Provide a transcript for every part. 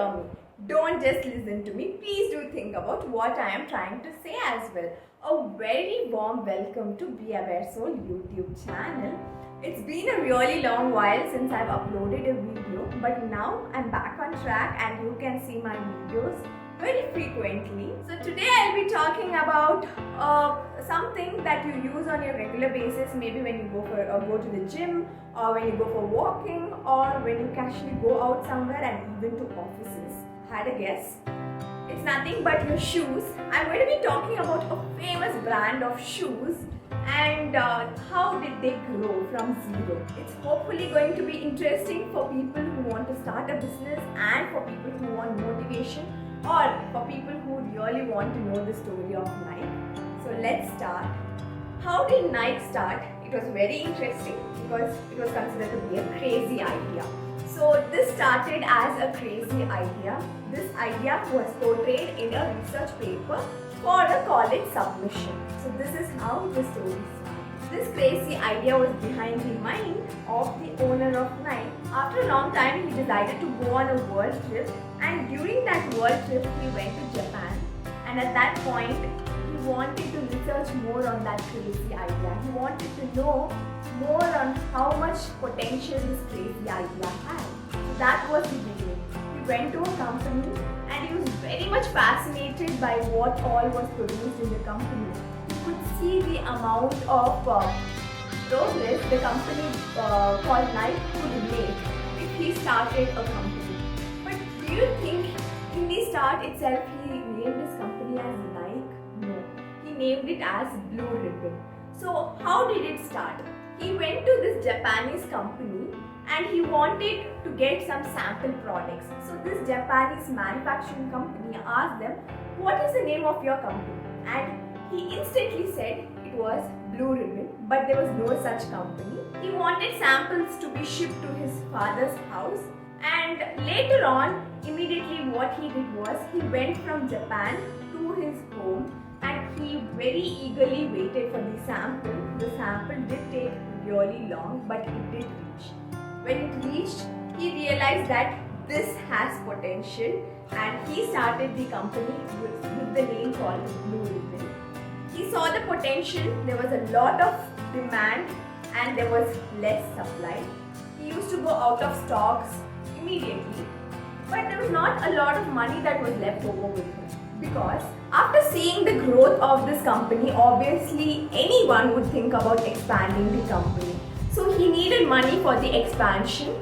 hear me. Don't just listen to me. Please do think about what I am trying to say as well. A very warm welcome to Be Aware Soul YouTube channel. It's been a really long while since I've uploaded a video, but now I'm back on track and you can see my videos very frequently. So today I'll be talking about something that you use on your regular basis, maybe when you go to the gym, or when you go for walking, or when you casually go out somewhere, and even to offices. Had a guess? It's nothing but your shoes. I'm going to be talking about a famous brand of shoes and how did they grow from zero. It's hopefully going to be interesting for people who want to start a business and for people who want motivation, or for people who really want to know the story of Nike. So let's start. How did Nike start? It was very interesting because it was considered to be a crazy idea. So this started as a crazy idea. This idea was portrayed in a research paper for a college submission. So this is how the story started. This crazy idea was behind the mind of the owner of Nike. After a long time, he decided to go on a world trip, and during that world trip, he went to Japan. And at that point, he wanted to research more on that crazy idea. He wanted to know more on how much potential this crazy idea had. So that was the beginning. He went to a company and he was very much fascinated by what all was produced in the company. He could see the amount of progress the company called Nike could make if he started a company. But do you think in the start itself he named his company as Nike? No. He named it as Blue Ribbon. So how did it start? He went to this Japanese company and he wanted to get some sample products. So this Japanese manufacturing company asked them, what is the name of your company? And he instantly said it was Blue Ribbon, but there was no such company. He wanted samples to be shipped to his father's house, and later on, immediately what he did was he went from Japan to his home and he very eagerly waited for the sample. The sample did take really long, but it did reach. When it reached, he realized that this has potential, and he started the company with the name called Blue Ribbon. He saw the potential, there was a lot of demand and there was less supply. He used to go out of stocks immediately, but there was not a lot of money that was left over with him. Because after seeing the growth of this company, obviously anyone would think about expanding the company. So he needed money for the expansion.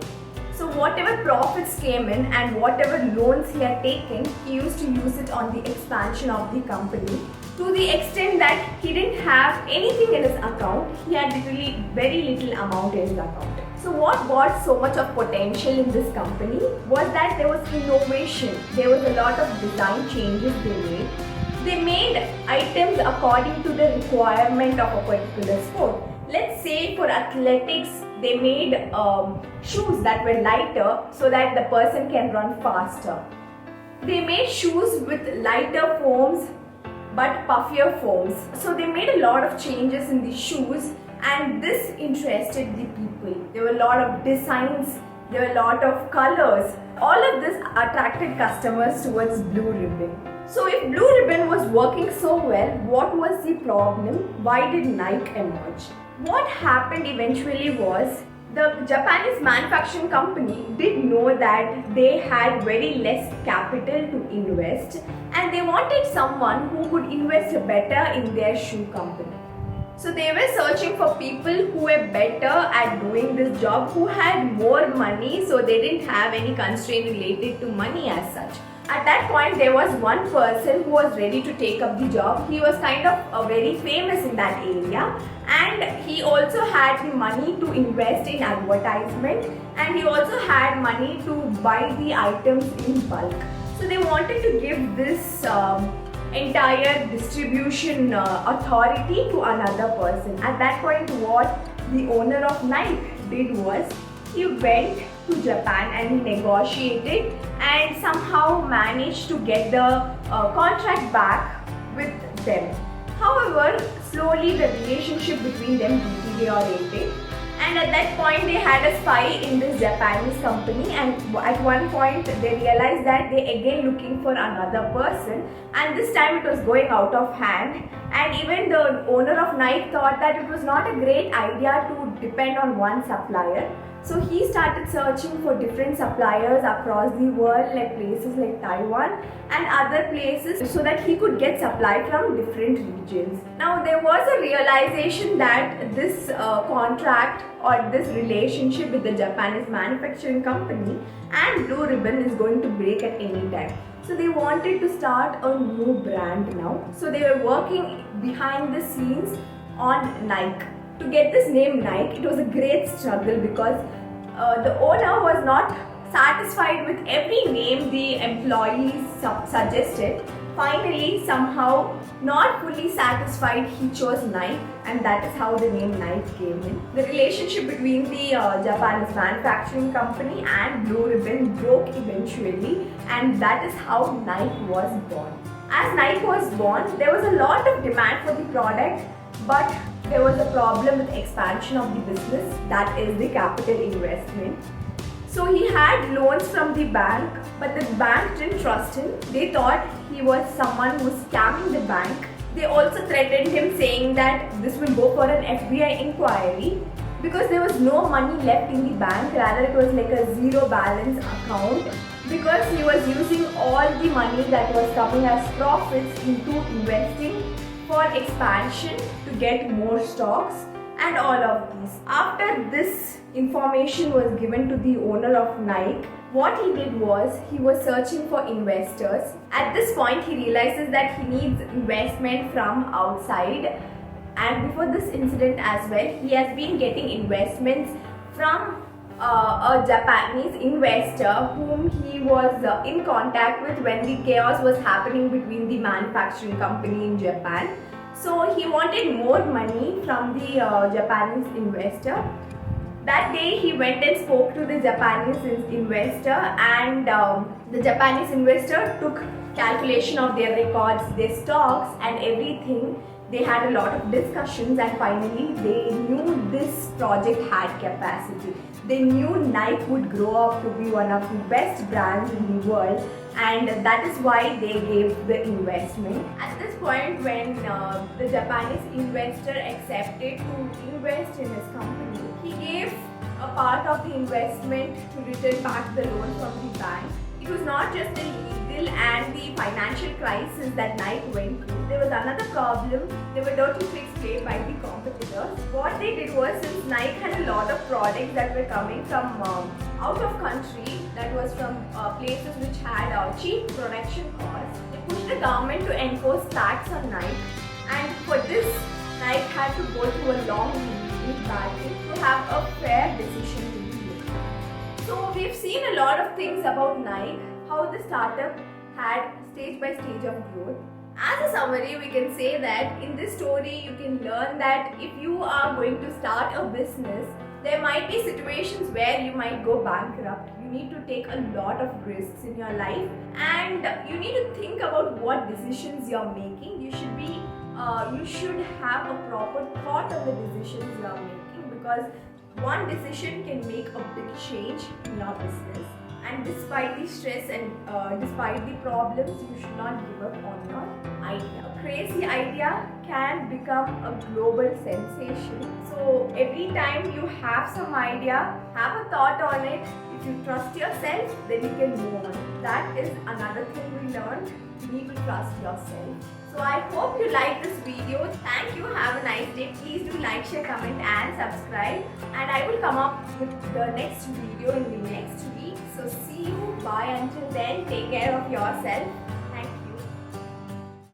So whatever profits came in and whatever loans he had taken, he used to use it on the expansion of the company, to the extent that he didn't have anything in his account. He had literally very little amount in his account. So what got so much of potential in this company was that there was innovation. There was a lot of design changes they made. They made items according to the requirement of a particular sport. Let's say for athletics, they made shoes that were lighter so that the person can run faster. They made shoes with lighter foams but puffier foams. So they made a lot of changes in the shoes, and this interested the people. There were a lot of designs, there were a lot of colors. All of this attracted customers towards Blue Ribbon. So if Blue Ribbon was working so well, what was the problem? Why did Nike emerge? What happened eventually was, the Japanese manufacturing company did know that they had very less capital to invest, and they wanted someone who could invest better in their shoe company. So they were searching for people who were better at doing this job, who had more money, so they didn't have any constraint related to money as such. At that point, there was one person who was ready to take up the job. He was kind of very famous in that area, and he also had the money to invest in advertisement, and he also had money to buy the items in bulk. So they wanted to give this entire distribution authority to another person. At that point, what the owner of Nike did was, he went to Japan and he negotiated and somehow managed to get the contract back with them. However, slowly the relationship between them deteriorated, And at that point they had a spy in this Japanese company, and at one point they realized that they again looking for another person, and this time it was going out of hand. And even the owner of Nike thought that it was not a great idea to depend on one supplier. So he started searching for different suppliers across the world, like places like Taiwan and other places, so that he could get supply from different regions. Now there was a realization that this contract or this relationship with the Japanese manufacturing company and Blue Ribbon is going to break at any time. So they wanted to start a new brand now. So they were working behind the scenes on Nike. To get this name Nike, it was a great struggle because the owner was not satisfied with every name the employees suggested. Finally, somehow not fully satisfied, he chose Nike, and that is how the name Nike came in. The relationship between the Japanese manufacturing company and Blue Ribbon broke eventually, and that is how Nike was born. As Nike was born, there was a lot of demand for the product, but there was a problem with expansion of the business, that is the capital investment. So he had loans from the bank, but the bank didn't trust him. They thought he was someone who was scamming the bank. They also threatened him, saying that this will go for an FBI inquiry because there was no money left in the bank. Rather, it was like a zero balance account because he was using all the money that was coming as profits into investing for expansion to get more stocks and all of these. After this information was given to the owner of Nike, what he did was he was searching for investors. At this point, he realizes that he needs investment from outside, and before this incident as well, he has been getting investments from a Japanese investor whom he was in contact with when the chaos was happening between the manufacturing company in Japan. So he wanted more money from the Japanese investor. That day he went and spoke to the Japanese investor, and the Japanese investor took calculation of their records, their stocks and everything. They had a lot of discussions, and finally they knew this project had capacity. They knew Nike would grow up to be one of the best brands in the world, and that is why they gave the investment. At this point, when the Japanese investor accepted to invest in his company, he gave a part of the investment to return back the loan from the bank. It was not just the legal and the financial crisis that Nike went through. There was another problem. There were dirty tricks played by the competitors. What they did was, since Nike had a lot of products that were coming from out of country, that was from places which had cheap production costs, they pushed the government to enforce tax on Nike. And for this, Nike had to go through a long legal battle to have a fair decision to be made. So we've seen a lot of things about Nike, how the startup had stage by stage of growth. As a summary, we can say that in this story you can learn that if you are going to start a business, there might be situations where you might go bankrupt. You need to take a lot of risks in your life, and you need to think about what decisions you are making. You should have a proper thought on the decisions you are making, because one decision can make a big change in your business. And despite the stress and despite the problems, you should not give up on your idea. A crazy idea can become a global sensation. So every time you have some idea, have a thought on it. If you trust yourself, then you can move on. That is another thing we learned. You need to trust yourself. So I hope you like this video. Thank you. Have a nice day. Please do like, share, comment and subscribe. And I will come up with the next video in the next week. So see you. Bye. Until then, take care of yourself.